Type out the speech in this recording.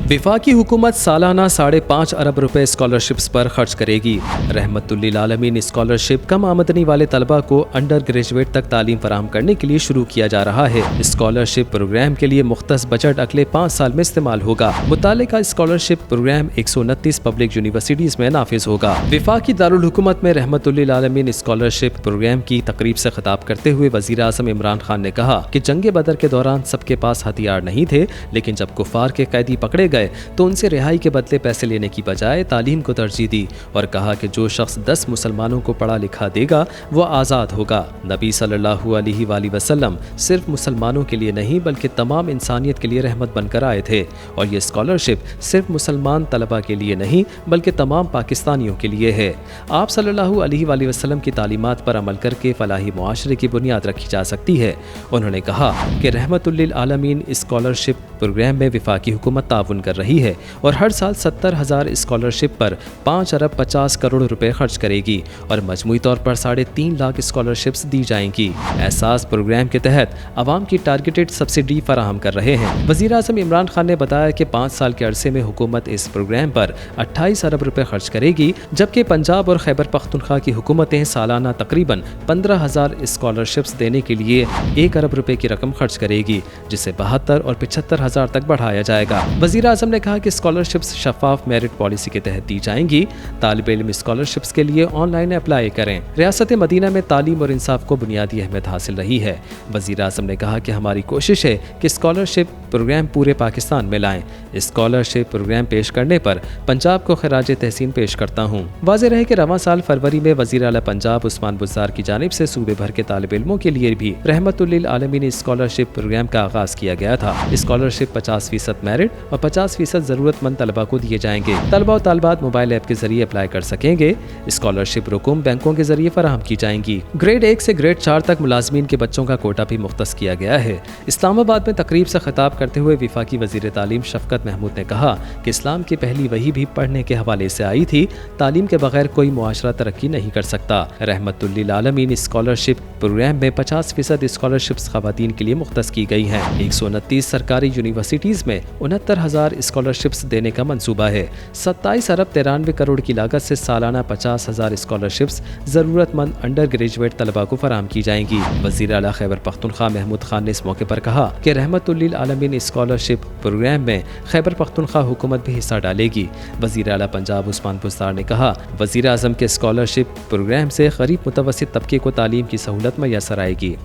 वफाकी हुकूमत सालाना 5.5 अरब रुपए स्कॉलरशिप्स पर खर्च करेगी। रहमतुल्लिल आलमीन स्कॉलरशिप कम आमदनी वाले तलबा को अंडर ग्रेजुएट तक तालीम फराहम करने के लिए शुरू किया जा रहा है। स्कॉलरशिप प्रोग्राम के लिए मुख्तस बजट अगले 5 साल में इस्तेमाल होगा। मुतालिका स्कॉलरशिप प्रोग्राम 129 पब्लिक यूनिवर्सिटीज में नाफिज होगा। वफाकी दारुल हुकूमत में रहमतुल्लिल आलमीन स्कॉलरशिप प्रोग्राम की तकरीब से खिताब करते हुए वज़ीर आज़म इमरान खान ने कहा कि जंग बदर के दौरान सबके पास हथियार नहीं थे, लेकिन जब कुफार के कैदी पकड़े गए तो उनसे रिहाई के बदले पैसे लेने की बजाय तालीम को तरजीह दी और कहा कि जो शख्स 10 मुसलमानों को पढ़ा लिखा देगा वो आज़ाद होगा। नबी सल्लल्लाहु अलैहि वसल्लम सिर्फ मुसलमानों के लिए नहीं बल्कि तमाम इंसानियत के लिए रहमत बनकर आए थे और ये स्कॉलरशिप सिर्फ मुसलमान तलबा के लिए नहीं बल्कि तमाम पाकिस्तानियों के लिए है। आप सल्लल्लाहु अलैहि वसल्लम की तालीमात पर अमल करके फलाही मुआशरे की बुनियाद रखी जा सकती है। उन्होंने कहा कि रहमतुल्लिल आलमीन स्कॉलरशिप प्रोग्राम में वफाकी हुकूमत ताउन कर रही है और हर साल 70,000 स्कॉलरशिप पर 5 अरब 50 करोड़ रुपए खर्च करेगी और मजमूई तौर पर 3.5 लाख स्कॉलरशिप्स दी जाएंगी। एहसास प्रोग्राम के तहत आवाम की टारगेटेड सब्सिडी फराहम कर रहे हैं। वज़ीर आज़म इमरान खान ने बताया कि 5 साल के अरसे में हुकूमत इस प्रोग्राम पर 28 अरब रुपए खर्च करेगी, जबकि पंजाब और खैबर पख्तूनख्वा की हुकूमतें सालाना तकरीबन 15,000 स्कॉलरशिप्स देने के लिए 1 अरब रुपए की रकम खर्च करेगी, जिसे 72 और 75,000 तक बढ़ाया जाएगा। वज़ीर आज़म ने कहा कि स्कॉलरशिप्स शफाफ मेरिट पॉलिसी के तहत दी जाएंगी। तालिब इल्म स्कॉलरशिप्स के लिए ऑनलाइन अप्लाई करें। रियासत मदीना में तालीम और इंसाफ को बुनियादी अहमियत हासिल रही है। वज़ीर आज़म ने कहा कि हमारी कोशिश है कि स्कॉलरशिप प्रोग्राम पूरे पाकिस्तान में लाएं। स्कॉलरशिप प्रोग्राम पेश करने पर पंजाब को खराज तहसीन पेश करता हूँ। वाज़ेह रहे कि रवां साल फरवरी में वज़ीर आला पंजाब उस्मान बुज़दार की जानिब से सूबे भर के तालिब इल्मों के लिए भी रहमतुल्लिल आलमीन स्कॉलरशिप प्रोग्राम का आगाज़ किया गया था। स्कॉलरशिप 50% मेरिट और 50% ज़रूरतमंद तलबा को दिए जाएंगे। तलबा और तालिबात मोबाइल ऐप के जरिए अप्लाई कर सकेंगे। स्कॉलरशिप रकूम बैंकों के जरिए फराहम की जाएंगी। ग्रेड 1 से ग्रेड 4 तक मुलाजमीन के बच्चों का कोटा भी मुख्तस किया गया है। इस्लामाबाद में तकरीब से खिताब करते हुए वफाकी वज़ीर तालीम शफकत महमूद ने कहा कि इस्लाम की पहली वही भी पढ़ने के हवाले से आई थी। तालीम के बगैर कोई मुआशरा तरक्की नहीं कर सकता। रहमतुल्लिल आलमीन स्कॉलरशिप प्रोग्राम में 50% स्कॉलरशिप्स खवातीन के लिए मुख्तस की गई हैं। 129 सरकारी यूनिवर्सिटीज़ में 69,000 स्कॉलरशिप्स देने का मंसूबा है। 27 अरब 93 करोड़ की लागत से सालाना 50,000 स्कॉलरशिप्स ज़रूरतमंद अंडर ग्रेजुएट तलबा को फराहम की जाएंगी। वज़ीर आला खैबर पख्तूनख्वा महमूद खान ने इस मौके पर कहा कि रहमतुल्लिल आलमीन स्कॉलरशिप प्रोग्राम में खैबर पख्तूनख्वा हुकूमत भी हिस्सा डालेगी। वज़ीर आला पंजाब उस्मान बुज़दार ने कहा वज़ीर आज़म के स्कॉलरशिप प्रोग्राम से गरीब मुतवस्सित तबके को तालीम की सहूलत मैसर आएगी।